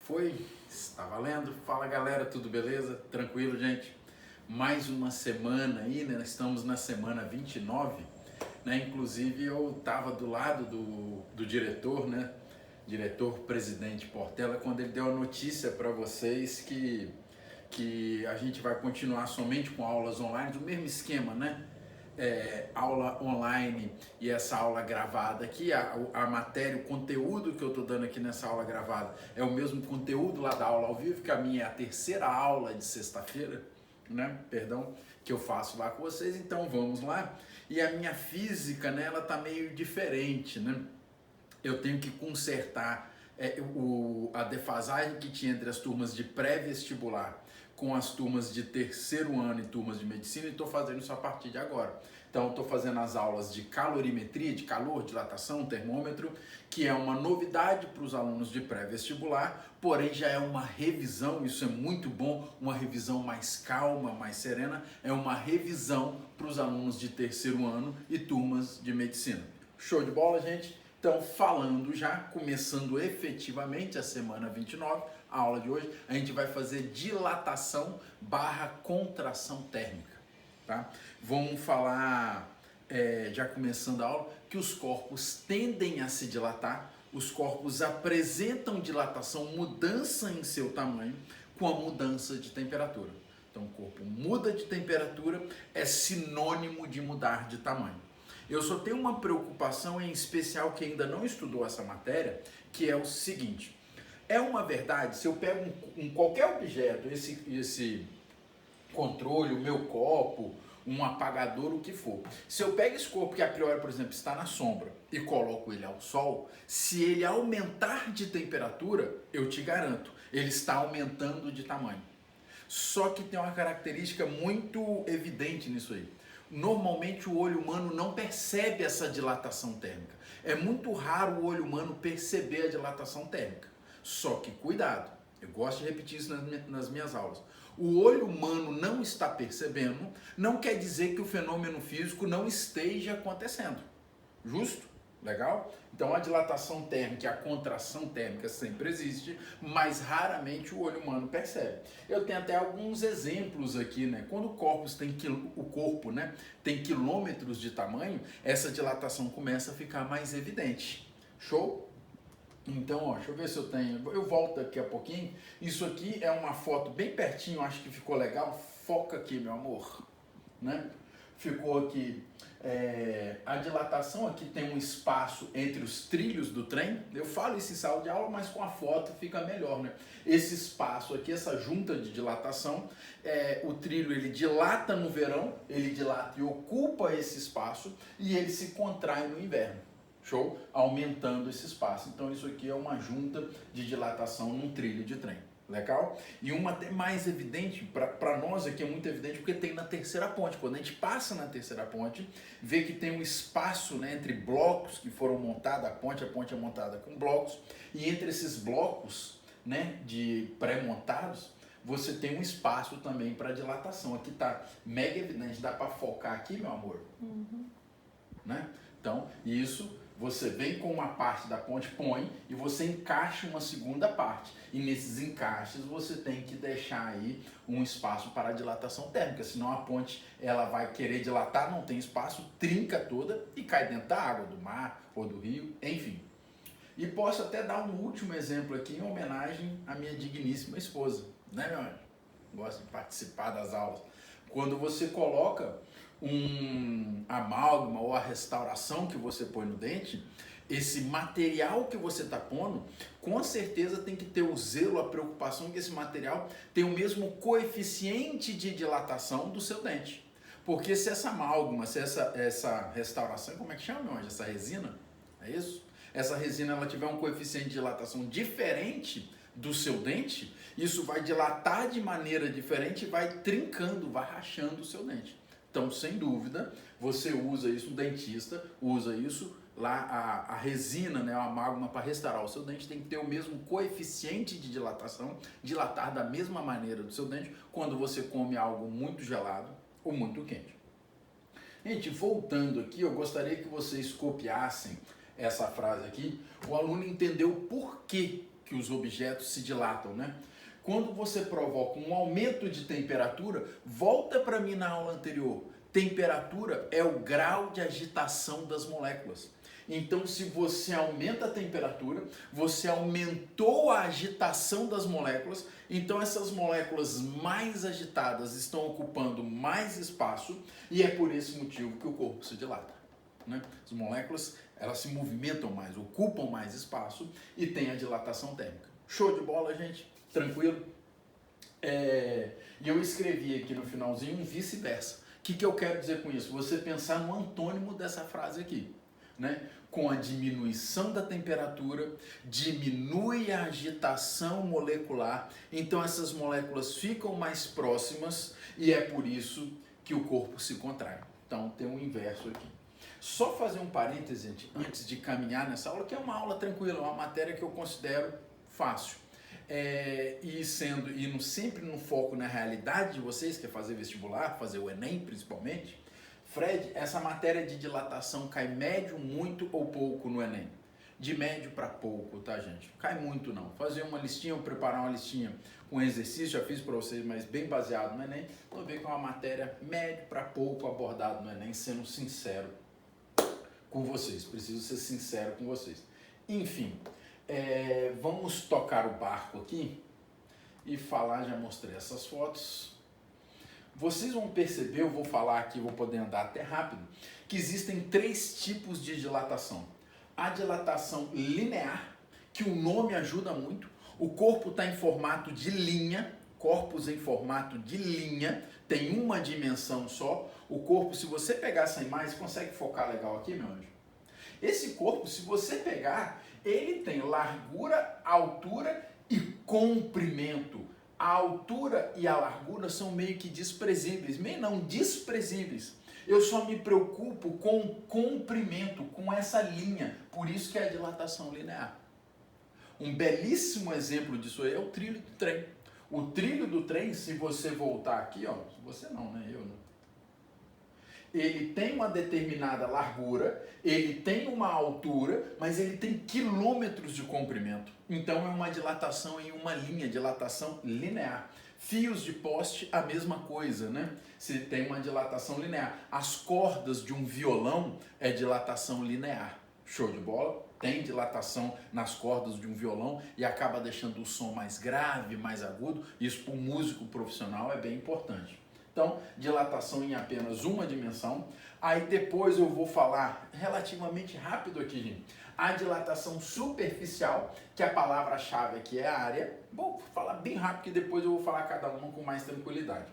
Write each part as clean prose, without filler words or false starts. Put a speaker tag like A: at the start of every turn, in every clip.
A: Foi, está valendo. Fala galera, tudo beleza? Tranquilo, gente? Mais uma semana aí, né? Estamos na semana 29, né? Inclusive eu estava do lado do diretor, né? Diretor-presidente Portela, quando ele deu a notícia para vocês que a gente vai continuar somente com aulas online, do mesmo esquema, né? Aula online e essa aula gravada aqui, a matéria, o conteúdo que eu estou dando aqui nessa aula gravada é o mesmo conteúdo lá da aula ao vivo, que a minha é a terceira aula de sexta-feira, né? Perdão, que eu faço lá com vocês. Então vamos lá. E a minha física, né, ela tá meio diferente, né? Eu tenho que consertar a defasagem que tinha entre as turmas de pré-vestibular com as turmas de terceiro ano e turmas de medicina, e estou fazendo isso a partir de agora. Então, estou fazendo as aulas de calorimetria, de calor, dilatação, termômetro, que é uma novidade para os alunos de pré-vestibular, porém já é uma revisão, isso é muito bom, uma revisão mais calma, mais serena, é uma revisão para os alunos de terceiro ano e turmas de medicina. Show de bola, gente? Então, falando já, começando efetivamente a semana 29, a aula de hoje, a gente vai fazer dilatação barra contração térmica, tá? Vamos falar, já começando a aula, que os corpos tendem a se dilatar, os corpos apresentam dilatação, mudança em seu tamanho, com a mudança de temperatura. Então, o corpo muda de temperatura, é sinônimo de mudar de tamanho. Eu só tenho uma preocupação em especial que ainda não estudou essa matéria, que é o seguinte: é uma verdade, se eu pego qualquer objeto, esse controle, o meu copo, um apagador, o que for, se eu pego esse corpo que a priori, por exemplo, está na sombra e coloco ele ao sol, se ele aumentar de temperatura, eu te garanto, ele está aumentando de tamanho. Só que tem uma característica muito evidente nisso aí. Normalmente o olho humano não percebe essa dilatação térmica. É muito raro o olho humano perceber a dilatação térmica. Só que cuidado, eu gosto de repetir isso nas minhas aulas. O olho humano não está percebendo, não quer dizer que o fenômeno físico não esteja acontecendo. Justo? Legal? Então a dilatação térmica e a contração térmica sempre existe, mas raramente o olho humano percebe. Eu tenho até alguns exemplos aqui, né? Quando o corpo, né, tem quilômetros de tamanho, essa dilatação começa a ficar mais evidente. Show? Então, ó, deixa eu ver se eu tenho. Eu volto daqui a pouquinho. Isso aqui é uma foto bem pertinho, acho que ficou legal. Foca aqui, meu amor, né? Ficou aqui. A dilatação aqui tem um espaço entre os trilhos do trem. Eu falo isso em sala de aula, mas com a foto fica melhor, né? Esse espaço aqui, essa junta de dilatação, o trilho ele dilata no verão, ele dilata e ocupa esse espaço, e ele se contrai no inverno. Show? Aumentando esse espaço. Então isso aqui é uma junta de dilatação num trilho de trem. Legal? E uma até mais evidente, para nós aqui é muito evidente, porque tem na terceira ponte. Quando a gente passa na terceira ponte, vê que tem um espaço, né, entre blocos que foram montados, a ponte é montada com blocos, e entre esses blocos, né, de pré-montados, você tem um espaço também para dilatação. Aqui está mega evidente, dá para focar aqui, meu amor? Né? Então, isso você vem com uma parte da ponte, põe e você encaixa uma segunda parte. E nesses encaixes você tem que deixar aí um espaço para a dilatação térmica, senão a ponte ela vai querer dilatar, não tem espaço, trinca toda e cai dentro da água, do mar ou do rio, enfim. E posso até dar um último exemplo aqui em homenagem à minha digníssima esposa, né, meu anjo? Gosto de participar das aulas. Quando você coloca um amálgama ou a restauração que você põe no dente, esse material que você está pondo, com certeza tem que ter o zelo, a preocupação que esse material tem o mesmo coeficiente de dilatação do seu dente. Porque se essa amálgama, se essa restauração, como é que chama, meu anjo? Essa resina, é isso? Essa resina ela tiver um coeficiente de dilatação diferente do seu dente, isso vai dilatar de maneira diferente e vai trincando, vai rachando o seu dente. Então, sem dúvida, você usa isso, um dentista usa isso, lá a resina, né, a amálgama para restaurar o seu dente tem que ter o mesmo coeficiente de dilatação, dilatar da mesma maneira do seu dente quando você come algo muito gelado ou muito quente. Gente, voltando aqui, eu gostaria que vocês copiassem essa frase aqui. O aluno entendeu por que que os objetos se dilatam, né? Quando você provoca um aumento de temperatura, volta para mim na aula anterior. Temperatura é o grau de agitação das moléculas. Então, se você aumenta a temperatura, você aumentou a agitação das moléculas, então essas moléculas mais agitadas estão ocupando mais espaço e é por esse motivo que o corpo se dilata, né? As moléculas, elas se movimentam mais, ocupam mais espaço e tem a dilatação térmica. Show de bola, gente? Tranquilo? E eu escrevi aqui no finalzinho um vice-versa. O que eu quero dizer com isso? Você pensar no antônimo dessa frase aqui, né? Com a diminuição da temperatura, diminui a agitação molecular, então essas moléculas ficam mais próximas e é por isso que o corpo se contrai. Então tem um inverso aqui. Só fazer um parêntese, gente, antes de caminhar nessa aula, que é uma aula tranquila, uma matéria que eu considero fácil. E indo sempre no foco na realidade de vocês, que é fazer vestibular, fazer o Enem principalmente. Fred, essa matéria de dilatação cai médio, muito ou pouco no Enem? De médio para pouco, tá, gente? Cai muito não. Fazer uma listinha, ou preparar uma listinha com exercício, já fiz para vocês, mas bem baseado no Enem. Vou ver que é uma matéria médio para pouco abordada no Enem, sendo sincero com vocês. Preciso ser sincero com vocês. Enfim, vamos tocar o barco aqui e falar, já mostrei essas fotos. Vocês vão perceber, eu vou falar aqui, vou poder andar até rápido, que existem 3 tipos de dilatação. A dilatação linear, que o nome ajuda muito, o corpo está em formato de linha, corpos em formato de linha, tem uma dimensão só. O corpo, se você pegar essa imagem, você consegue focar legal aqui, meu anjo? Esse corpo, se você pegar, ele tem largura, altura e comprimento. A altura e a largura são meio que desprezíveis, meio não, desprezíveis. Eu só me preocupo com o comprimento, com essa linha, por isso que é a dilatação linear. Um belíssimo exemplo disso aí é o trilho do trem. O trilho do trem, se você voltar aqui, ó, você não, né? Eu não. Ele tem uma determinada largura, ele tem uma altura, mas ele tem quilômetros de comprimento. Então é uma dilatação em uma linha, dilatação linear. Fios de poste, a mesma coisa, né? Se tem uma dilatação linear. As cordas de um violão é dilatação linear. Show de bola? Tem dilatação nas cordas de um violão e acaba deixando o som mais grave, mais agudo. Isso para um músico profissional é bem importante. Então, dilatação em apenas uma dimensão. Aí depois eu vou falar relativamente rápido aqui, gente. A dilatação superficial, que a palavra-chave aqui é a área. Vou falar bem rápido que depois eu vou falar cada uma com mais tranquilidade.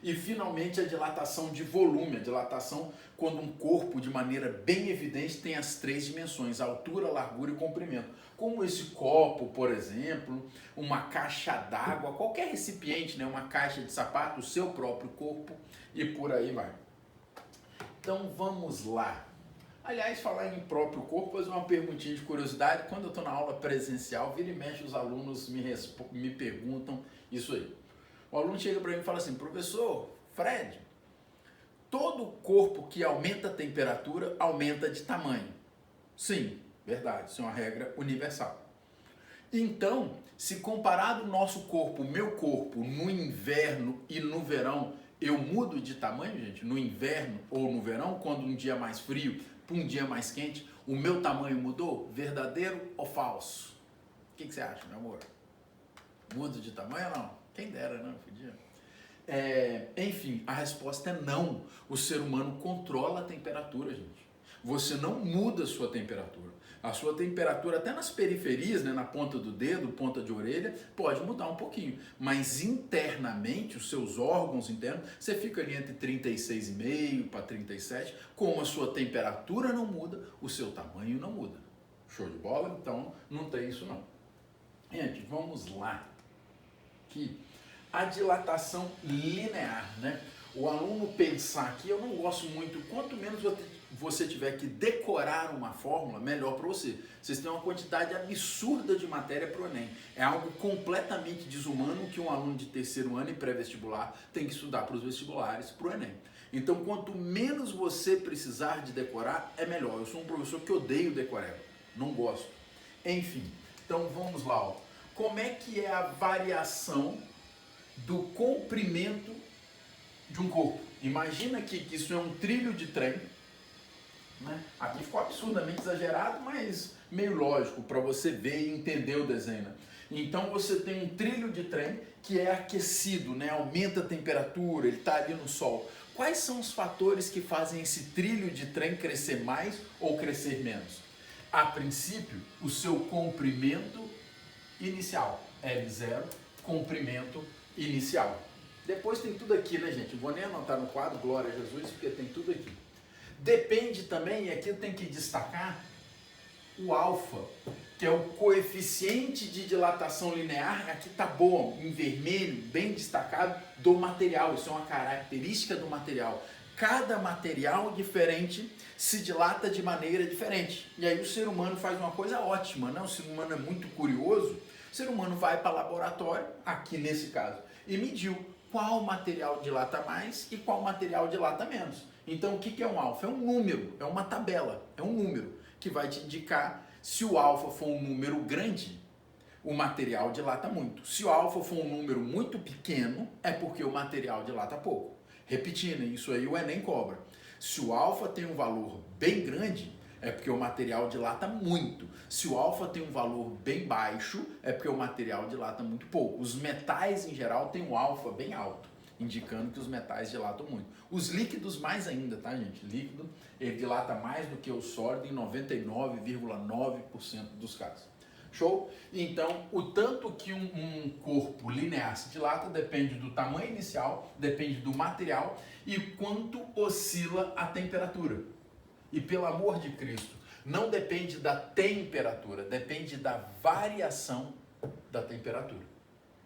A: E finalmente a dilatação de volume, a dilatação quando um corpo de maneira bem evidente tem as 3 dimensões, altura, largura e comprimento. Como esse copo, por exemplo, uma caixa d'água, qualquer recipiente, né? Uma caixa de sapato, o seu próprio corpo e por aí vai. Então vamos lá. Aliás, falar em próprio corpo, fazer uma perguntinha de curiosidade. Quando eu estou na aula presencial, vira e mexe, os alunos me perguntam isso aí. O aluno chega para mim e fala assim: professor, Fred, todo corpo que aumenta a temperatura aumenta de tamanho. Sim, verdade, isso é uma regra universal. Então, se comparado o nosso corpo, o meu corpo, no inverno e no verão, eu mudo de tamanho, gente? No inverno ou no verão, quando um dia mais frio para um dia mais quente, o meu tamanho mudou? Verdadeiro ou falso? O que você acha, meu amor? Mudo de tamanho ou não? Quem dera, não? Podia. Enfim, a resposta é não. O ser humano controla a temperatura, gente. Você não muda a sua temperatura. A sua temperatura, até nas periferias, né, na ponta do dedo, ponta de orelha, pode mudar um pouquinho. Mas internamente, os seus órgãos internos, você fica ali entre 36,5 para 37. Como a sua temperatura não muda, o seu tamanho não muda. Show de bola? Então, não tem isso não. Gente, vamos lá. Aqui, a dilatação linear, né? O aluno pensar aqui, eu não gosto muito, quanto menos você tiver que decorar uma fórmula, melhor para você. Vocês têm uma quantidade absurda de matéria para o Enem. É algo completamente desumano que um aluno de terceiro ano e pré-vestibular tem que estudar para os vestibulares, para o Enem. Então, quanto menos você precisar de decorar, é melhor. Eu sou um professor que odeio decoreba, não gosto. Enfim, Então vamos lá, ó. Como é que é a variação do comprimento de um corpo? Imagina que isso é um trilho de trem, né? Aqui ficou absurdamente exagerado, mas meio lógico para você ver e entender o desenho, né? Então você tem um trilho de trem que é aquecido, né? Aumenta a temperatura, ele está ali no sol. Quais são os fatores que fazem esse trilho de trem crescer mais ou crescer menos? A princípio, o seu comprimento inicial, L0, comprimento inicial. Depois tem tudo aqui, né, gente? Não vou nem anotar no quadro, glória a Jesus, porque tem tudo aqui. Depende também, e aqui eu tenho que destacar, o alfa, que é o coeficiente de dilatação linear, aqui está bom, em vermelho, bem destacado, do material. Isso é uma característica do material. Cada material diferente se dilata de maneira diferente. E aí o ser humano faz uma coisa ótima, né? O ser humano é muito curioso. O ser humano vai para o laboratório, aqui nesse caso, e mediu qual material dilata mais e qual material dilata menos. Então o que é um alfa? É um número, é uma tabela, é um número que vai te indicar se o alfa for um número grande, o material dilata muito. Se o alfa for um número muito pequeno, é porque o material dilata pouco. Repetindo, isso aí o Enem cobra. Se o alfa tem um valor bem grande, é porque o material dilata muito. Se o alfa tem um valor bem baixo, é porque o material dilata muito pouco. Os metais, em geral, têm um alfa bem alto, indicando que os metais dilatam muito. Os líquidos mais ainda, tá, gente? Líquido, ele dilata mais do que o sólido em 99,9% dos casos. Show? Então, o tanto que um corpo linear se dilata depende do tamanho inicial, depende do material e quanto oscila a temperatura. E pelo amor de Cristo, não depende da temperatura, depende da variação da temperatura.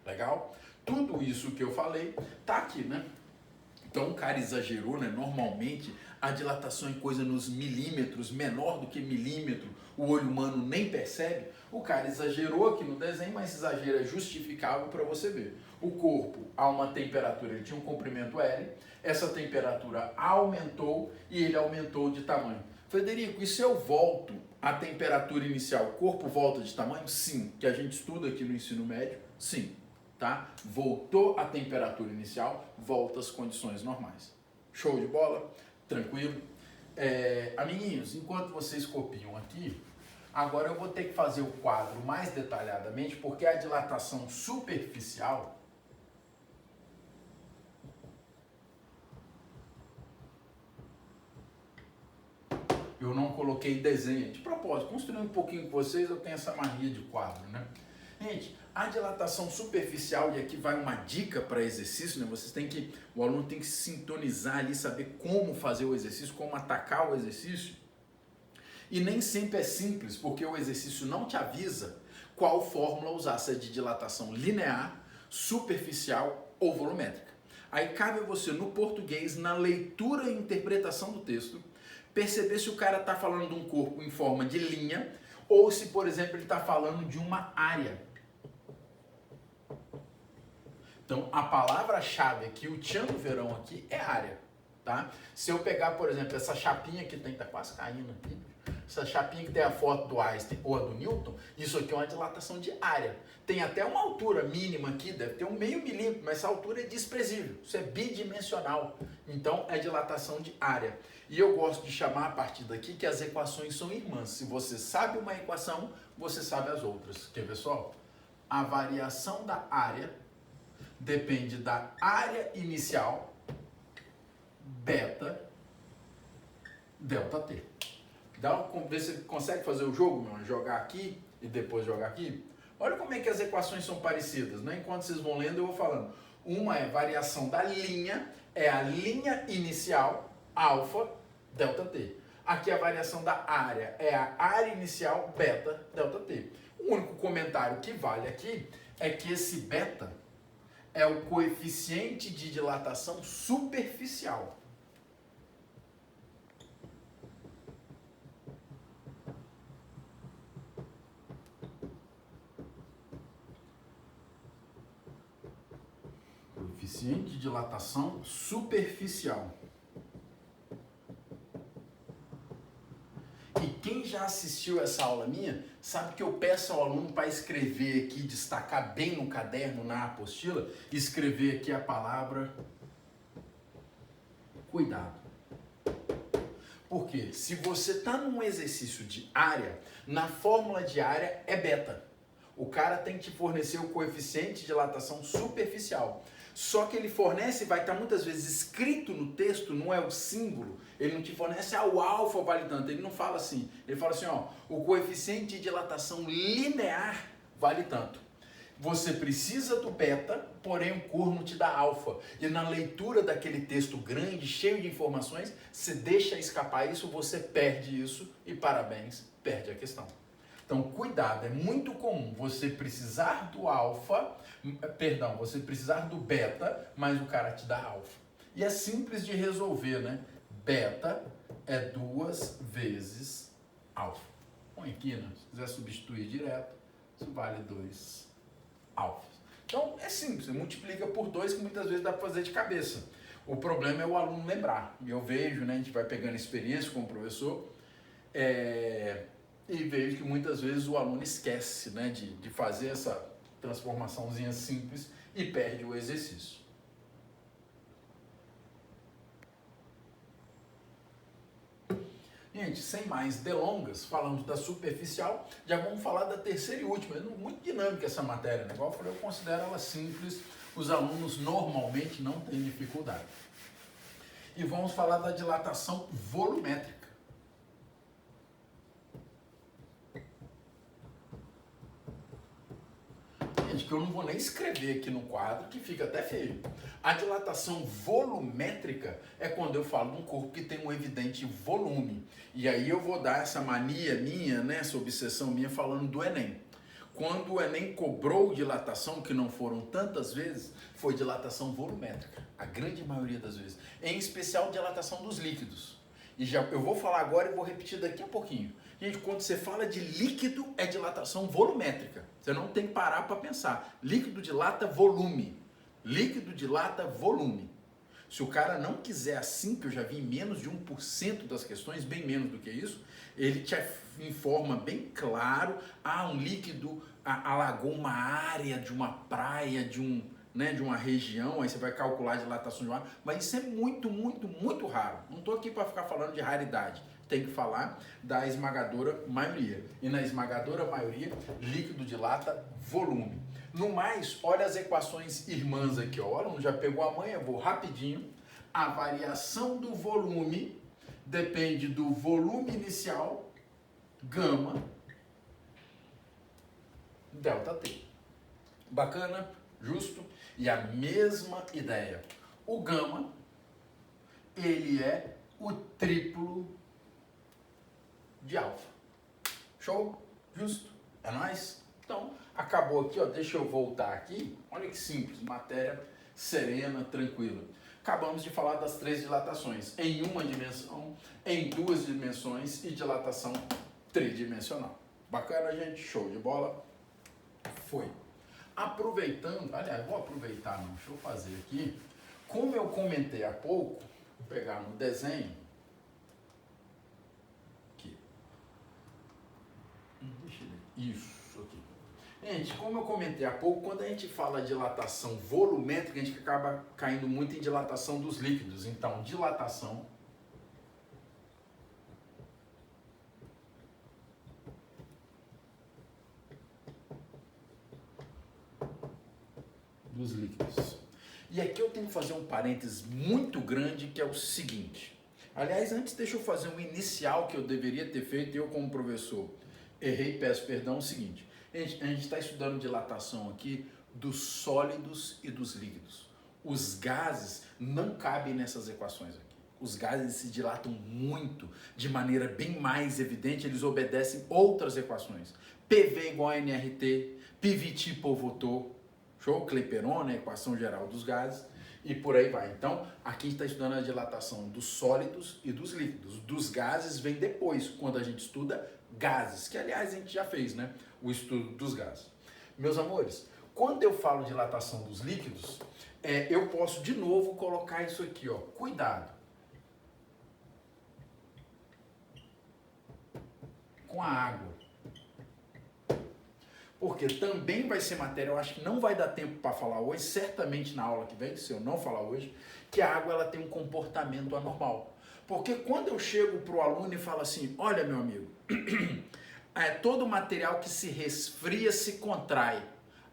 A: Legal? Tudo isso que eu falei tá aqui, né? Então o cara exagerou, né? Normalmente a dilatação é coisa nos milímetros, menor do que milímetro, o olho humano nem percebe. O cara exagerou aqui no desenho, mas exagero é justificável para você ver. O corpo, a uma temperatura, ele tinha um comprimento L, essa temperatura aumentou e ele aumentou de tamanho. Frederico, e se eu volto à temperatura inicial, o corpo volta de tamanho? Sim, que a gente estuda aqui no ensino médio, sim. Tá? Voltou à temperatura inicial, volta às condições normais. Show de bola? Tranquilo? Amiguinhos, enquanto vocês copiam aqui, agora eu vou ter que fazer o quadro mais detalhadamente, porque a dilatação superficial eu não coloquei desenho. De propósito, construindo um pouquinho com vocês, eu tenho essa mania de quadro, né? Gente, a dilatação superficial, e aqui vai uma dica para exercício, né? O aluno tem que sintonizar ali, saber como fazer o exercício, como atacar o exercício. E nem sempre é simples, porque o exercício não te avisa qual fórmula usar, se é de dilatação linear, superficial ou volumétrica. Aí cabe a você, no português, na leitura e interpretação do texto, perceber se o cara está falando de um corpo em forma de linha ou se, por exemplo, ele está falando de uma área. Então, a palavra-chave aqui, o tchan do verão aqui, é área, tá? Se eu pegar, por exemplo, essa chapinha que tem, tá quase caindo aqui, essa chapinha que tem a foto do Einstein ou a do Newton, isso aqui é uma dilatação de área. Tem até uma altura mínima aqui, deve ter 0,5 milímetro, mas essa altura é desprezível, isso é bidimensional. Então, é dilatação de área. E eu gosto de chamar a partir daqui que as equações são irmãs. Se você sabe uma equação, você sabe as outras. Quer ver só? A variação da área depende da área inicial, beta, delta t. Vê se você consegue fazer o jogo, meu? Jogar aqui e depois jogar aqui. Olha como é que as equações são parecidas, né? Enquanto vocês vão lendo, eu vou falando. Uma é variação da linha, é a linha inicial, alfa, delta t. Aqui a variação da área é a área inicial, beta, delta t. O único comentário que vale aqui é que esse beta é o coeficiente de dilatação superficial. Coeficiente de dilatação superficial. E Quem já assistiu essa aula minha, sabe que eu peço ao aluno para escrever aqui, destacar bem no caderno, na apostila, escrever aqui a palavra cuidado. Porque se você está num exercício de área, na fórmula de área é beta. O cara tem que te fornecer o coeficiente de dilatação superficial. Só que ele fornece, vai estar muitas vezes escrito no texto, não é o símbolo. Ele não te fornece, o alfa vale tanto. Ele não fala assim. Ele fala assim, o coeficiente de dilatação linear vale tanto. Você precisa do beta, porém o corno te dá alfa. E na leitura daquele texto grande, cheio de informações, você deixa escapar isso, você perde isso e parabéns, perde a questão. Então, cuidado, é muito comum você precisar do alfa, você precisar do beta, mas o cara te dá alfa. E é simples de resolver, né? Beta é 2 vezes alfa. Põe aqui, né? Se quiser substituir direto, isso vale 2 alfas. Então, é simples, você multiplica por 2, que muitas vezes dá para fazer de cabeça. O problema é o aluno lembrar. E eu vejo, né? A gente vai pegando experiência com o professor, e vejo que muitas vezes o aluno esquece, né, de fazer essa transformaçãozinha simples e perde o exercício. Gente, sem mais delongas, falamos da superficial, já vamos falar da terceira e última. É muito dinâmica essa matéria, né? Igual eu falei, eu considero ela simples, os alunos normalmente não têm dificuldade. E vamos falar da dilatação volumétrica. Gente, que eu não vou nem escrever aqui no quadro, que fica até feio. A dilatação volumétrica é quando eu falo de um corpo que tem um evidente volume. E aí eu vou dar essa mania minha, né, essa obsessão minha, falando do Enem. Quando o Enem cobrou dilatação, que não foram tantas vezes, foi dilatação volumétrica, a grande maioria das vezes. Em especial dilatação dos líquidos. E eu vou falar agora e vou repetir daqui a pouquinho. Gente, quando você fala de líquido, é dilatação volumétrica. Você não tem que parar para pensar. Líquido dilata volume. Líquido dilata volume. Se o cara não quiser assim, que eu já vi em menos de 1% das questões, bem menos do que isso, ele te informa bem claro, um líquido alagou uma área de uma praia, de uma região, aí você vai calcular a dilatação de um ar, mas isso é muito, muito, muito raro. Não estou aqui para ficar falando de raridade. Tem que falar da esmagadora maioria. E na esmagadora maioria, líquido dilata volume. No mais, olha as equações irmãs aqui. Ó. O aluno já pegou a manha, eu vou rapidinho. A variação do volume depende do volume inicial, gama, delta T. Bacana? Justo? E a mesma ideia. O gama, ele é o triplo de alfa. Show? Justo? É nóis? Então, acabou aqui, ó. Deixa eu voltar aqui. Olha que simples, matéria serena, tranquila. Acabamos de falar das 3 dilatações, em uma dimensão, em 2 dimensões e dilatação tridimensional. Bacana, gente? Show de bola? Foi. Aproveitando, aliás, vou aproveitar, não, deixa eu fazer aqui. Como eu comentei há pouco, vou pegar no desenho, aqui. Isso aqui. Gente, como eu comentei há pouco, quando a gente fala de dilatação volumétrica, a gente acaba caindo muito em dilatação dos líquidos. Então, dilatação dos líquidos. E aqui eu tenho que fazer um parênteses muito grande, que é o seguinte. Aliás, antes deixa eu fazer um inicial que eu deveria ter feito, eu como professor errei, peço perdão, é o seguinte. A gente está estudando dilatação aqui dos sólidos e dos líquidos. Os gases não cabem nessas equações aqui. Os gases se dilatam muito, de maneira bem mais evidente, eles obedecem outras equações. PV igual a nRT, PVT por Votor, show? Clapeyron, né? Equação geral dos gases, e por aí vai. Então, aqui está estudando a dilatação dos sólidos e dos líquidos. Dos gases vem depois, quando a gente estuda gases, que aliás a gente já fez, né? O estudo dos gases. Meus amores, quando eu falo dilatação dos líquidos, eu posso de novo colocar isso aqui, ó. Cuidado. com a água. Porque também vai ser matéria, eu acho que não vai dar tempo para falar hoje, certamente na aula que vem, se eu não falar hoje, que a água ela tem um comportamento anormal. Porque quando eu chego para o aluno e falo assim, olha meu amigo, todo material que se resfria se contrai.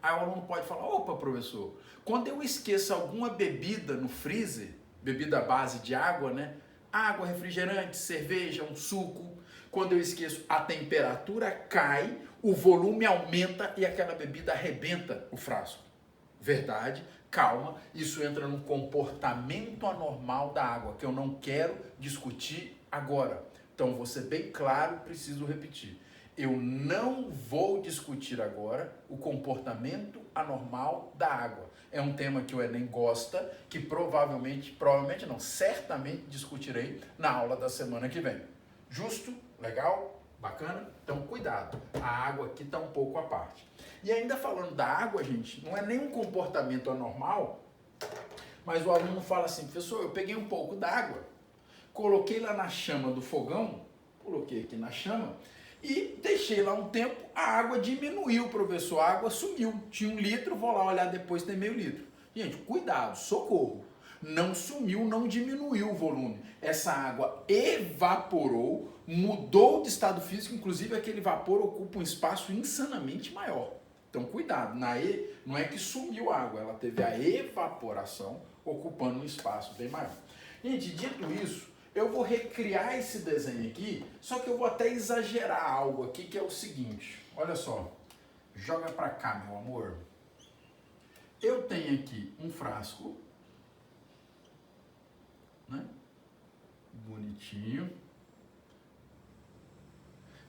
A: Aí o aluno pode falar, opa professor, quando eu esqueço alguma bebida no freezer, bebida à base de água, né? Água, refrigerante, cerveja, um suco, quando eu esqueço a temperatura cai, o volume aumenta e aquela bebida arrebenta o frasco. Verdade, calma, isso entra no comportamento anormal da água, que eu não quero discutir agora. Então, vou ser bem claro, preciso repetir. Eu não vou discutir agora o comportamento anormal da água. É um tema que o Enem gosta, que provavelmente não, certamente discutirei na aula da semana que vem. Justo? Legal? Bacana? Então, cuidado. A água aqui está um pouco à parte. E ainda falando da água, gente, não é nenhum comportamento anormal, mas o aluno fala assim, professor, eu peguei um pouco d'água, coloquei lá na chama do fogão, coloquei aqui na chama, e deixei lá um tempo, a água diminuiu, professor, a água sumiu. Tinha 1 litro, vou lá olhar depois, tem meio litro. Gente, cuidado, socorro. Não sumiu, não diminuiu o volume. Essa água evaporou, mudou de estado físico, inclusive aquele vapor ocupa um espaço insanamente maior. Então, cuidado, não é que sumiu a água, ela teve a evaporação ocupando um espaço bem maior. Gente, dito isso, eu vou recriar esse desenho aqui, só que eu vou até exagerar algo aqui, que é o seguinte. Olha só, joga pra cá, meu amor. Eu tenho aqui um frasco, né? Bonitinho.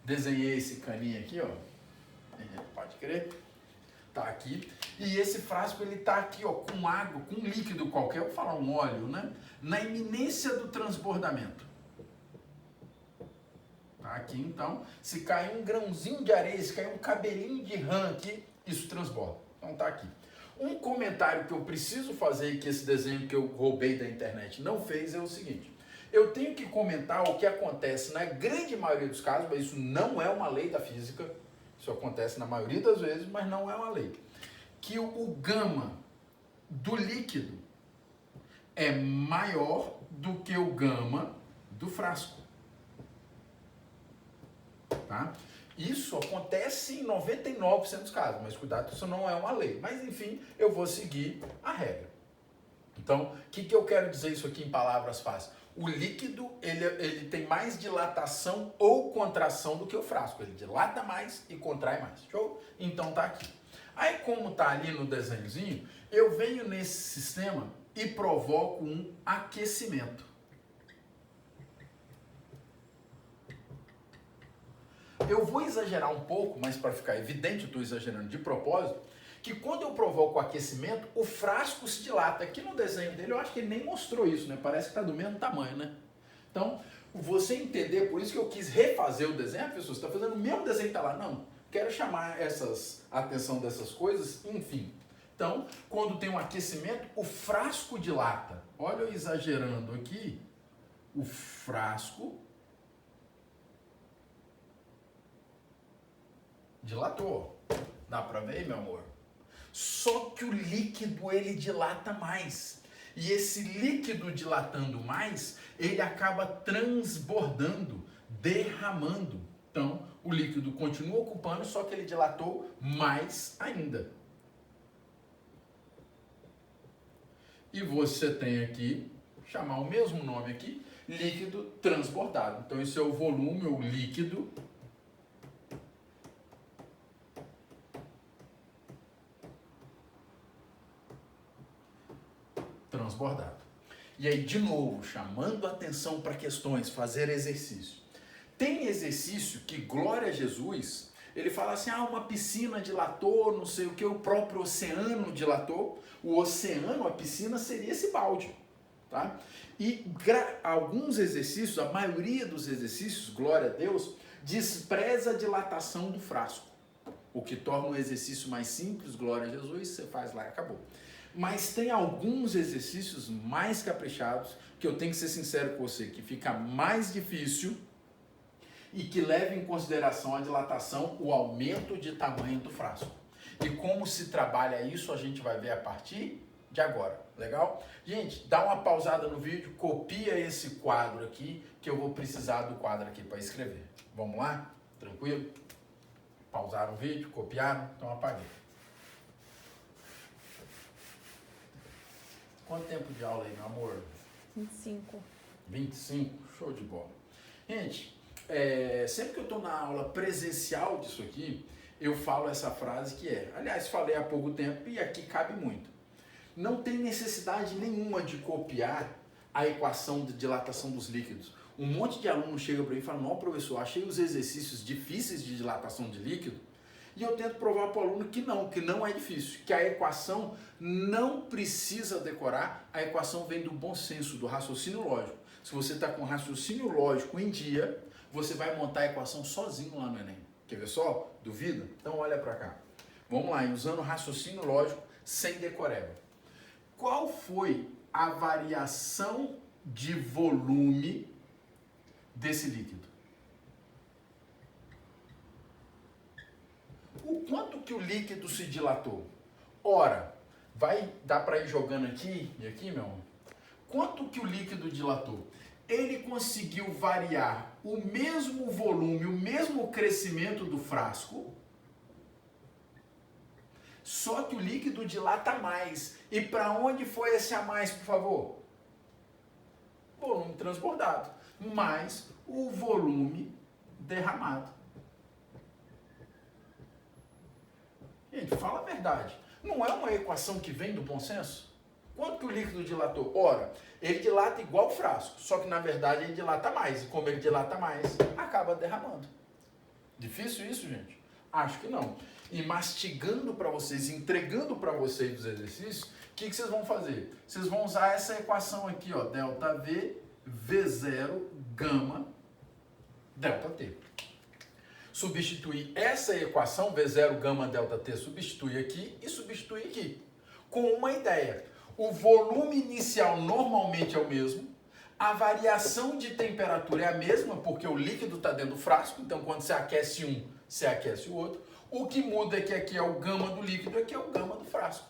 A: Desenhei esse caninho aqui, ó. Pode crer. Tá aqui. E esse frasco, ele tá aqui, ó, com água, com líquido qualquer, eu vou falar um óleo, né? Na iminência do transbordamento. Tá aqui, então, se cair um grãozinho de areia, se cair um cabelinho de rã aqui, isso transborda. Então tá aqui. Um comentário que eu preciso fazer, que esse desenho que eu roubei da internet não fez, é o seguinte. Eu tenho que comentar o que acontece na grande maioria dos casos, mas isso não é uma lei da física, isso acontece na maioria das vezes, mas não é uma lei. Que o gama do líquido é maior do que o gama do frasco. Tá? Isso acontece em 99% dos casos, mas cuidado, isso não é uma lei. Mas enfim, eu vou seguir a regra. Então, o que eu quero dizer isso aqui em palavras fáceis? O líquido, ele tem mais dilatação ou contração do que o frasco. Ele dilata mais e contrai mais. Show? Então tá aqui. Aí, como tá ali no desenhozinho, eu venho nesse sistema e provoco um aquecimento. Eu vou exagerar um pouco, mas para ficar evidente, eu estou exagerando de propósito, que quando eu provoco o aquecimento, o frasco se dilata. Aqui no desenho dele, eu acho que ele nem mostrou isso, né? Parece que está do mesmo tamanho, né? Então, você entender, por isso que eu quis refazer o desenho, a pessoa está fazendo o mesmo desenho que está lá. Não, quero chamar a atenção dessas coisas, enfim. Então, quando tem um aquecimento, o frasco dilata. Olha eu exagerando aqui, o frasco dilatou. Dá para ver, meu amor? Só que o líquido, ele dilata mais. E esse líquido dilatando mais, ele acaba transbordando, derramando. Então, o líquido continua ocupando, só que ele dilatou mais ainda. E você tem aqui, chamar o mesmo nome aqui, líquido transbordado. Então, esse é o volume, o líquido transbordado. E aí, de novo, chamando a atenção para questões, fazer exercício. Tem exercício que, glória a Jesus, ele fala assim, uma piscina dilatou, não sei o que, o próprio oceano dilatou. O oceano, a piscina, seria esse balde. Tá? E alguns exercícios, a maioria dos exercícios, glória a Deus, despreza a dilatação do frasco. O que torna o exercício mais simples, glória a Jesus, você faz lá e acabou. Mas tem alguns exercícios mais caprichados, que eu tenho que ser sincero com você, que fica mais difícil, e que leve em consideração a dilatação, o aumento de tamanho do frasco. E como se trabalha isso, a gente vai ver a partir de agora, legal? Gente, dá uma pausada no vídeo, copia esse quadro aqui, que eu vou precisar do quadro aqui para escrever. Vamos lá? Tranquilo? Pausaram o vídeo, copiaram, então apaguei. Quanto tempo de aula aí, meu amor?
B: 25.
A: 25? Show de bola. Gente, sempre que eu estou na aula presencial disso aqui, eu falo essa frase que aliás, falei há pouco tempo e aqui cabe muito. Não tem necessidade nenhuma de copiar a equação de dilatação dos líquidos. Um monte de aluno chega para mim e fala, não, professor, achei os exercícios difíceis de dilatação de líquido, e eu tento provar para o aluno que não é difícil, que a equação não precisa decorar, a equação vem do bom senso, do raciocínio lógico. Se você está com raciocínio lógico em dia, você vai montar a equação sozinho lá no Enem. Quer ver só? Duvida? Então olha para cá. Vamos lá, usando raciocínio lógico sem decoreba. Qual foi a variação de volume desse líquido? O quanto que o líquido se dilatou? Ora, vai dar para ir jogando aqui e aqui, meu amor? Quanto que o líquido dilatou? Ele conseguiu variar o mesmo volume, o mesmo crescimento do frasco, só que o líquido dilata mais. E para onde foi esse a mais, por favor? Volume transbordado, mais o volume derramado. Gente, fala a verdade. Não é uma equação que vem do bom senso? Quanto que o líquido dilatou? Ora, ele dilata igual o frasco, só que na verdade ele dilata mais. E como ele dilata mais, acaba derramando. Difícil isso, gente? Acho que não. E mastigando para vocês, entregando para vocês os exercícios, o que vocês vão fazer? Vocês vão usar essa equação aqui, ó, delta V, V0, gama, delta T. Substituir essa equação, V0, gama, delta T, substitui aqui e substitui aqui. Com uma ideia. O volume inicial normalmente é o mesmo, a variação de temperatura é a mesma, porque o líquido está dentro do frasco, então quando você aquece um, você aquece o outro. O que muda é que aqui é o gama do líquido, aqui é o gama do frasco.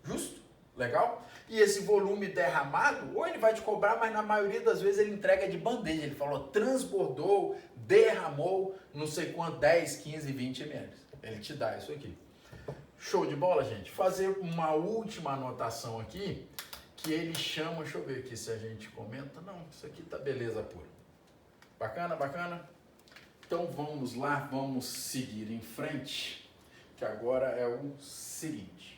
A: Justo? Legal? E esse volume derramado, ou ele vai te cobrar, mas na maioria das vezes ele entrega de bandeja. Ele falou, transbordou, derramou, não sei quanto, 10, 15, 20 ml. Ele te dá isso aqui. Show de bola, gente? Fazer uma última anotação aqui, que ele chama, deixa eu ver aqui se a gente comenta. Não, isso aqui tá beleza pura. Bacana, bacana? Então vamos lá, vamos seguir em frente, que agora é o seguinte.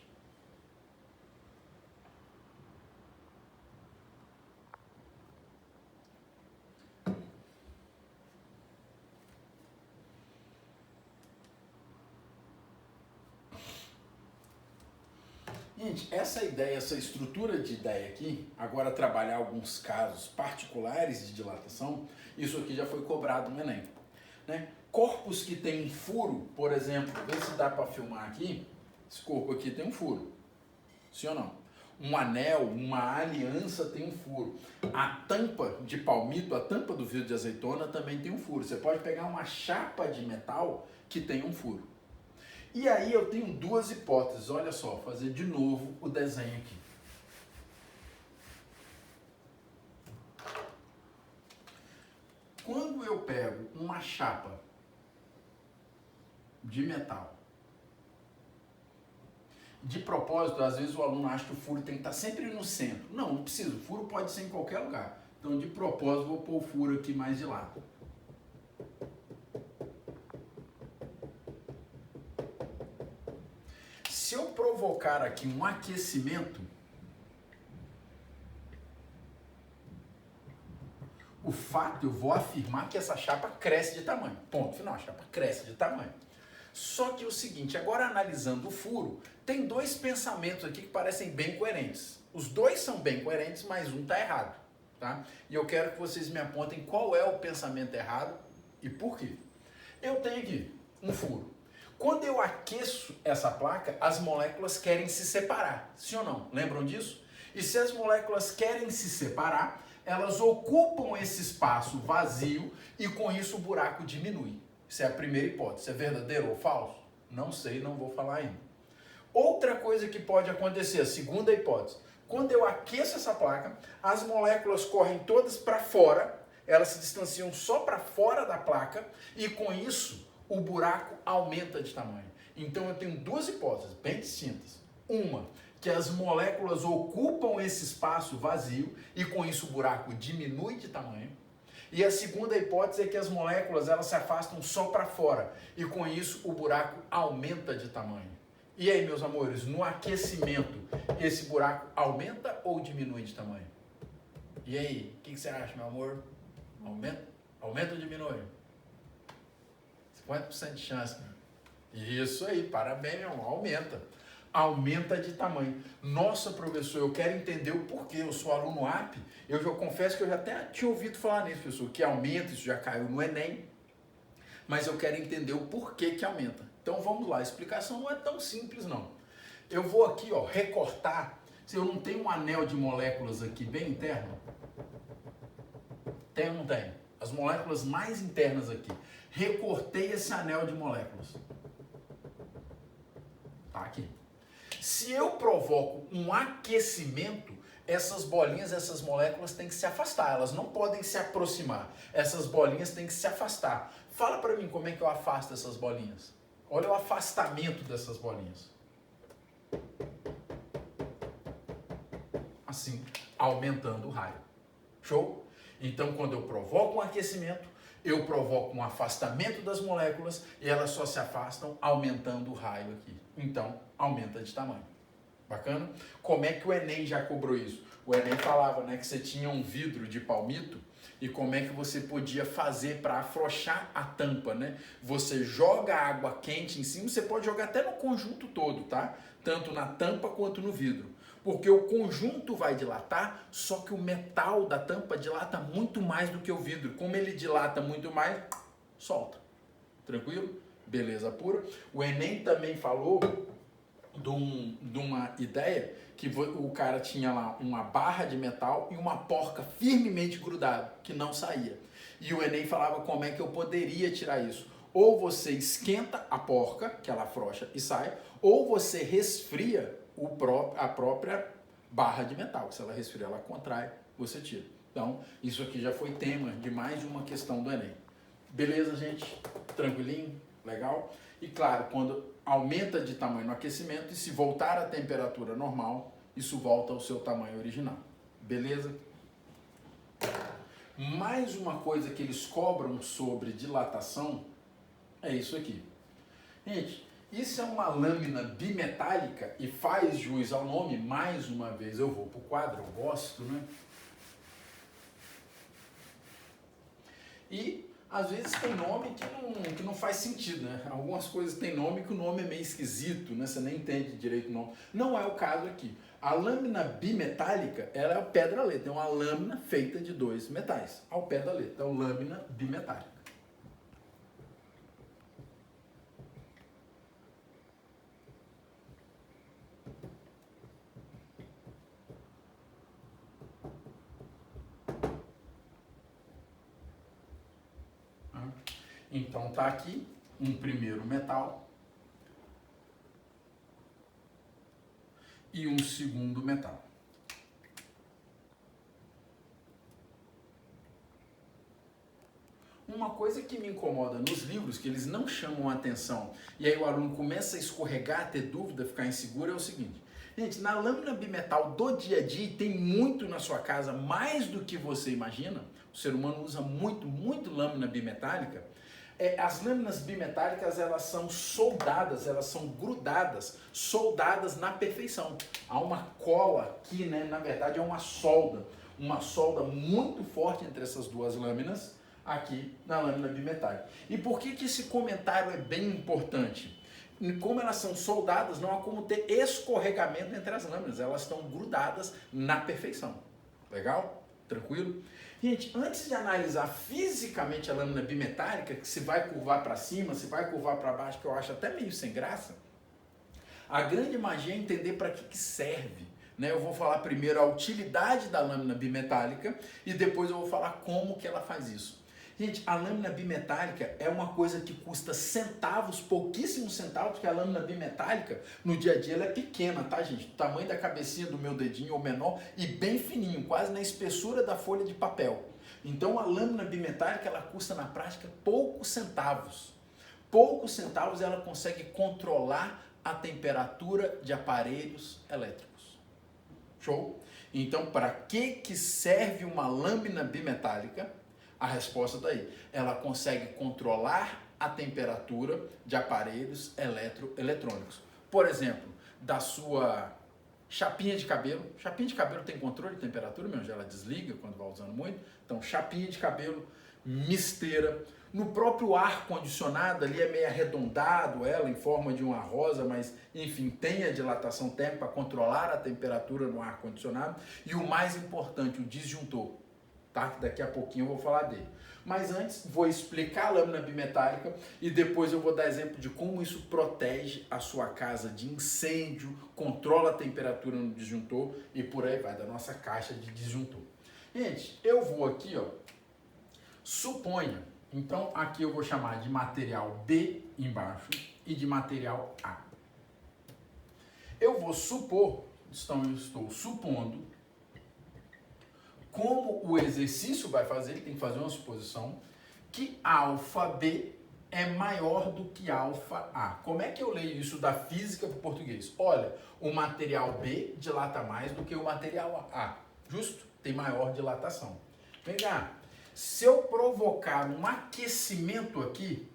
A: Gente, essa ideia, essa estrutura de ideia aqui, agora trabalhar alguns casos particulares de dilatação, isso aqui já foi cobrado no Enem. Né? Corpos que tem um furo, por exemplo, vê se dá para filmar aqui, esse corpo aqui tem um furo, sim ou não? Um anel, uma aliança tem um furo. A tampa de palmito, a tampa do vidro de azeitona também tem um furo. Você pode pegar uma chapa de metal que tem um furo. E aí eu tenho duas hipóteses, olha só, fazer de novo o desenho aqui. Quando eu pego uma chapa de metal, de propósito, às vezes o aluno acha que o furo tem que estar sempre no centro. Não, não precisa, o furo pode ser em qualquer lugar. Então, de propósito, vou pôr o furo aqui mais de lado. Se eu provocar aqui um aquecimento, o fato, eu vou afirmar que essa chapa cresce de tamanho. Ponto final, a chapa cresce de tamanho. Só que é o seguinte, agora analisando o furo, tem dois pensamentos aqui que parecem bem coerentes. Os dois são bem coerentes, mas um está errado. Tá? E eu quero que vocês me apontem qual é o pensamento errado e por quê. Eu tenho aqui um furo. Quando eu aqueço essa placa, as moléculas querem se separar. Sim ou não? Lembram disso? E se as moléculas querem se separar, elas ocupam esse espaço vazio e com isso o buraco diminui. Isso é a primeira hipótese. É verdadeiro ou falso? Não sei, não vou falar ainda. Outra coisa que pode acontecer, a segunda hipótese. Quando eu aqueço essa placa, as moléculas correm todas para fora, elas se distanciam só para fora da placa e com isso o buraco aumenta de tamanho. Então eu tenho duas hipóteses bem distintas. Uma, que as moléculas ocupam esse espaço vazio e com isso o buraco diminui de tamanho. E a segunda hipótese é que as moléculas elas se afastam só para fora e com isso o buraco aumenta de tamanho. E aí, meus amores, no aquecimento, esse buraco aumenta ou diminui de tamanho? E aí, o que você acha, meu amor? Aumenta? Aumenta ou diminui? 50% de chance, meu. Isso aí, parabéns, meu amor, aumenta. Aumenta de tamanho. Nossa, professor, eu quero entender o porquê. Eu sou aluno AP, eu já confesso que eu já até tinha ouvido falar nisso, professor, que aumenta, isso já caiu no Enem, mas eu quero entender o porquê que aumenta. Então vamos lá, a explicação não é tão simples não. Eu vou aqui, ó, recortar. Se eu não tenho um anel de moléculas aqui bem interno, tem ou não tem? As moléculas mais internas aqui. Recortei esse anel de moléculas. Tá aqui. Se eu provoco um aquecimento, essas bolinhas, essas moléculas têm que se afastar, elas não podem se aproximar. Essas bolinhas têm que se afastar. Fala para mim como é que eu afasto essas bolinhas. Olha o afastamento dessas bolinhas. Assim, aumentando o raio. Show? Então, quando eu provoco um aquecimento, eu provoco um afastamento das moléculas e elas só se afastam aumentando o raio aqui. Então, aumenta de tamanho. Bacana? Como é que o Enem já cobrou isso? O Enem falava, né, que você tinha um vidro de palmito e como é que você podia fazer para afrouxar a tampa, né? Você joga água quente em cima, você pode jogar até no conjunto todo, tá? Tanto na tampa quanto no vidro. Porque o conjunto vai dilatar, só que o metal da tampa dilata muito mais do que o vidro. Como ele dilata muito mais, solta. Tranquilo? Beleza pura. O Enem também falou de uma ideia que o cara tinha lá uma barra de metal e uma porca firmemente grudada, que não saía. E o Enem falava como é que eu poderia tirar isso. Ou você esquenta a porca, que ela afrouxa e sai, ou você resfria a própria barra de metal. Se ela resfria, ela contrai, você tira. Então, isso aqui já foi tema de mais de uma questão do Enem. Beleza, gente? Tranquilinho? Legal? E claro, quando aumenta de tamanho no aquecimento e se voltar à temperatura normal, isso volta ao seu tamanho original. Beleza? Mais uma coisa que eles cobram sobre dilatação é isso aqui. Gente, isso é uma lâmina bimetálica e faz jus ao nome. Mais uma vez eu vou para o quadro, eu gosto, né? E às vezes tem nome que não faz sentido, né? Algumas coisas tem nome que o nome é meio esquisito, né? Você nem entende direito o nome. Não é o caso aqui. A lâmina bimetálica, ela é ao pé da letra. É uma lâmina feita de dois metais. Ao pé da letra. Então, lâmina bimetálica. Então tá aqui um primeiro metal e um segundo metal. Uma coisa que me incomoda nos livros, que eles não chamam a atenção, e aí o aluno começa a escorregar, a ter dúvida, ficar inseguro, é o seguinte. Gente, na lâmina bimetal do dia a dia, tem muito na sua casa, mais do que você imagina, o ser humano usa muito lâmina bimetálica. As lâminas bimetálicas, elas são soldadas, elas são grudadas, soldadas na perfeição. Há uma cola aqui, né? Na verdade é uma solda muito forte entre essas duas lâminas, aqui na lâmina bimetálica. E por que esse comentário é bem importante? Como elas são soldadas, não há como ter escorregamento entre as lâminas, elas estão grudadas na perfeição. Legal? Tranquilo? Gente, antes de analisar fisicamente a lâmina bimetálica, que se vai curvar para cima, se vai curvar para baixo, que eu acho até meio sem graça, a grande magia é entender para que serve. né? Eu vou falar primeiro a utilidade da lâmina bimetálica e depois eu vou falar como que ela faz isso. Gente, a lâmina bimetálica é uma coisa que custa centavos, pouquíssimos centavos, porque a lâmina bimetálica no dia a dia ela é pequena, tá, gente? O tamanho da cabecinha do meu dedinho ou menor e bem fininho, quase na espessura da folha de papel. Então a lâmina bimetálica ela custa na prática poucos centavos. Poucos centavos ela consegue controlar a temperatura de aparelhos elétricos. Show? Então, para que serve uma lâmina bimetálica? A resposta está aí. Ela consegue controlar a temperatura de aparelhos eletrônicos. Por exemplo, da sua chapinha de cabelo. Chapinha de cabelo tem controle de temperatura, mesmo, ela desliga quando vai usando muito. Então, chapinha de cabelo, misteira. No próprio ar-condicionado, ali é meio arredondado ela, em forma de uma rosa, mas, enfim, tem a dilatação térmica para controlar a temperatura no ar-condicionado. E o mais importante, o disjuntor. Tá? Daqui a pouquinho eu vou falar dele. Mas antes, vou explicar a lâmina bimetálica e depois eu vou dar exemplo de como isso protege a sua casa de incêndio, controla a temperatura no disjuntor e por aí vai, da nossa caixa de disjuntor. Gente, eu vou aqui, ó, suponha, então aqui eu vou chamar de material B embaixo e de material A. Eu vou supor, então eu estou supondo, como o exercício vai fazer, ele tem que fazer uma suposição, que alfa B é maior do que alfa A. Como é que eu leio isso da física para o português? Olha, o material B dilata mais do que o material A. Justo? Tem maior dilatação. Vem cá, se eu provocar um aquecimento aqui,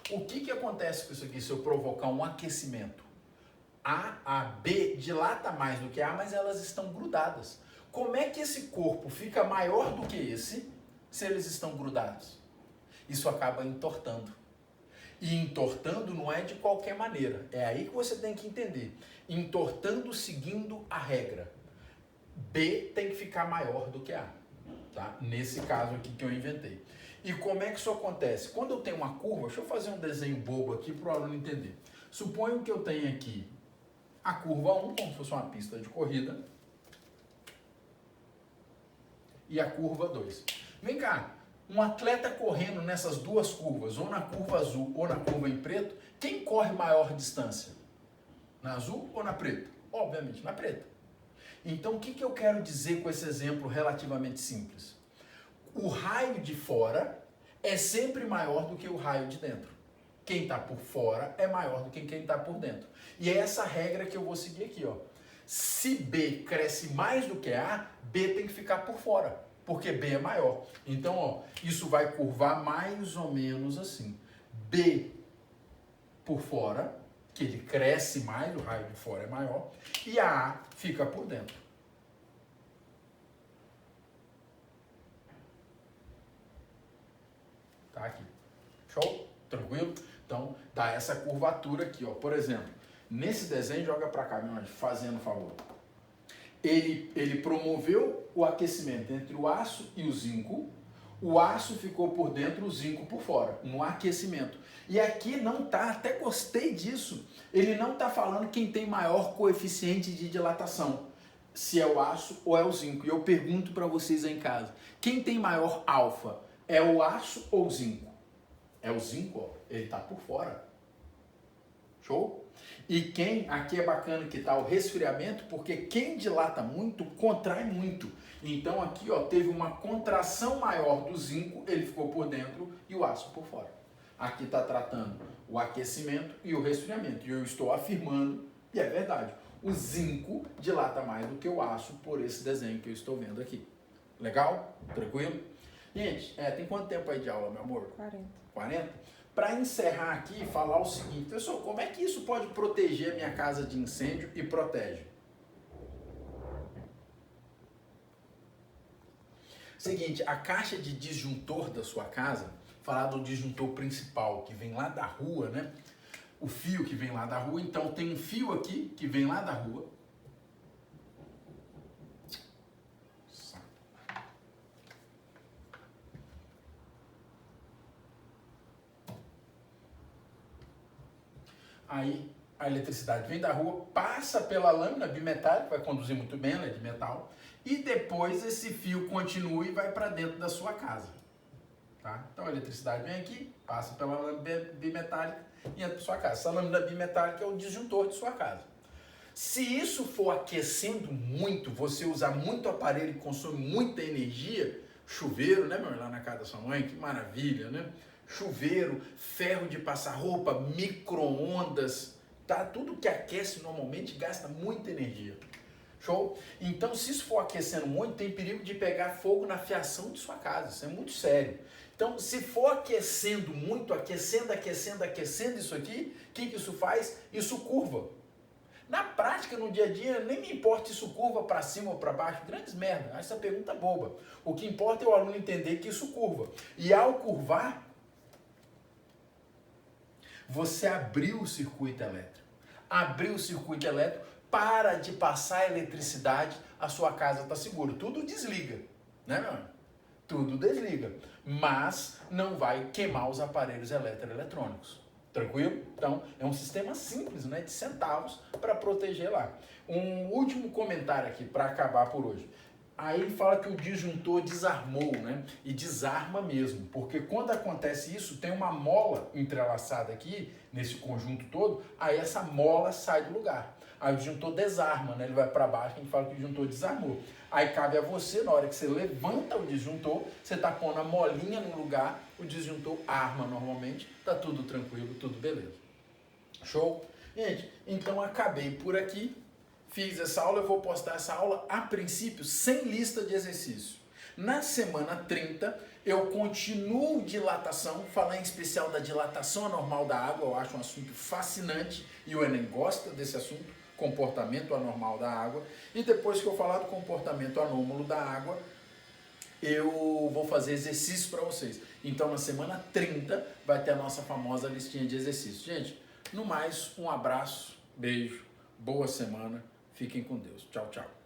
A: o que acontece com isso aqui se eu provocar um aquecimento? A B dilata mais do que A, mas elas estão grudadas. Como é que esse corpo fica maior do que esse se eles estão grudados? Isso acaba entortando. E entortando não é de qualquer maneira. É aí que você tem que entender. Entortando seguindo a regra. B tem que ficar maior do que A. Tá? Nesse caso aqui que eu inventei. E como é que isso acontece? Quando eu tenho uma curva, deixa eu fazer um desenho bobo aqui para o aluno entender. Suponho que eu tenho aqui a curva 1, como se fosse uma pista de corrida, e a curva 2. Vem cá, um atleta correndo nessas duas curvas, ou na curva azul ou na curva em preto, quem corre maior distância? Na azul ou na preta? Obviamente, na preta. Então, o que eu quero dizer com esse exemplo relativamente simples? O raio de fora é sempre maior do que o raio de dentro. Quem está por fora é maior do que quem está por dentro. E é essa regra que eu vou seguir aqui, ó. Se B cresce mais do que A, B tem que ficar por fora, porque B é maior. Então, ó, isso vai curvar mais ou menos assim. B por fora, que ele cresce mais, o raio de fora é maior, e a A fica por dentro. Tá aqui. Show? Tranquilo? Então, dá essa curvatura aqui, ó. Por exemplo, nesse desenho, joga para cá, meu anjo, fazendo favor. Ele promoveu o aquecimento entre o aço e o zinco. O aço ficou por dentro, o zinco por fora, no aquecimento. E aqui não tá, até gostei disso, ele não tá falando quem tem maior coeficiente de dilatação, se é o aço ou é o zinco. E eu pergunto para vocês aí em casa, quem tem maior alfa, é o aço ou o zinco? É o zinco, ó, ele tá por fora. Show? E quem, aqui é bacana que tá o resfriamento, porque quem dilata muito, contrai muito. Então aqui, ó, teve uma contração maior do zinco, ele ficou por dentro e o aço por fora. Aqui está tratando o aquecimento e o resfriamento. E eu estou afirmando, e é verdade, o zinco dilata mais do que o aço por esse desenho que eu estou vendo aqui. Legal? Tranquilo? Gente, tem quanto tempo aí de aula, meu amor?
B: 40.
A: 40? Para encerrar aqui, falar o seguinte, pessoal, como é que isso pode proteger a minha casa de incêndio e protege? Seguinte, a caixa de disjuntor da sua casa, falar do disjuntor principal que vem lá da rua, né? O fio que vem lá da rua, então tem um fio aqui que vem lá da rua. Aí a eletricidade vem da rua, passa pela lâmina bimetálica, vai conduzir muito bem, ela é de metal, e depois esse fio continua e vai para dentro da sua casa. Tá? Então a eletricidade vem aqui, passa pela lâmina bimetálica e entra para sua casa. Essa lâmina bimetálica é o disjuntor de sua casa. Se isso for aquecendo muito, você usar muito aparelho e consome muita energia, chuveiro, né, meu, lá na casa da sua mãe, que maravilha, né? Chuveiro, ferro de passar roupa, micro-ondas, tá? Tudo que aquece normalmente gasta muita energia. Show? Então, se isso for aquecendo muito, tem perigo de pegar fogo na fiação de sua casa. Isso é muito sério. Então, se for aquecendo muito, aquecendo isso aqui, o que isso faz? Isso curva. Na prática, no dia a dia, nem me importa se isso curva para cima ou para baixo. Grandes merda. Essa pergunta é boba. O que importa é o aluno entender que isso curva. E ao curvar, você abriu o circuito elétrico. Abriu o circuito elétrico, para de passar eletricidade, a sua casa está segura. Tudo desliga, né, meu amigo? Tudo desliga, mas não vai queimar os aparelhos eletroeletrônicos. Tranquilo? Então, é um sistema simples, né, de centavos para proteger lá. Um último comentário aqui para acabar por hoje. Aí ele fala que o disjuntor desarmou, né? E desarma mesmo, porque quando acontece isso, tem uma mola entrelaçada aqui, nesse conjunto todo, aí essa mola sai do lugar. Aí o disjuntor desarma, né? Ele vai para baixo, a gente fala que o disjuntor desarmou. Aí cabe a você, na hora que você levanta o disjuntor, você tá pondo a molinha no lugar, o disjuntor arma normalmente, tá tudo tranquilo, tudo beleza. Show? Gente, então acabei por aqui. Fiz essa aula, eu vou postar essa aula a princípio sem lista de exercício. Na semana 30, eu continuo dilatação, falar em especial da dilatação anormal da água, eu acho um assunto fascinante e o Enem gosta desse assunto, comportamento anormal da água. E depois que eu falar do comportamento anômalo da água, eu vou fazer exercícios para vocês. Então na semana 30 vai ter a nossa famosa listinha de exercícios. Gente, no mais, um abraço, beijo, boa semana. Fiquem com Deus. Tchau, tchau.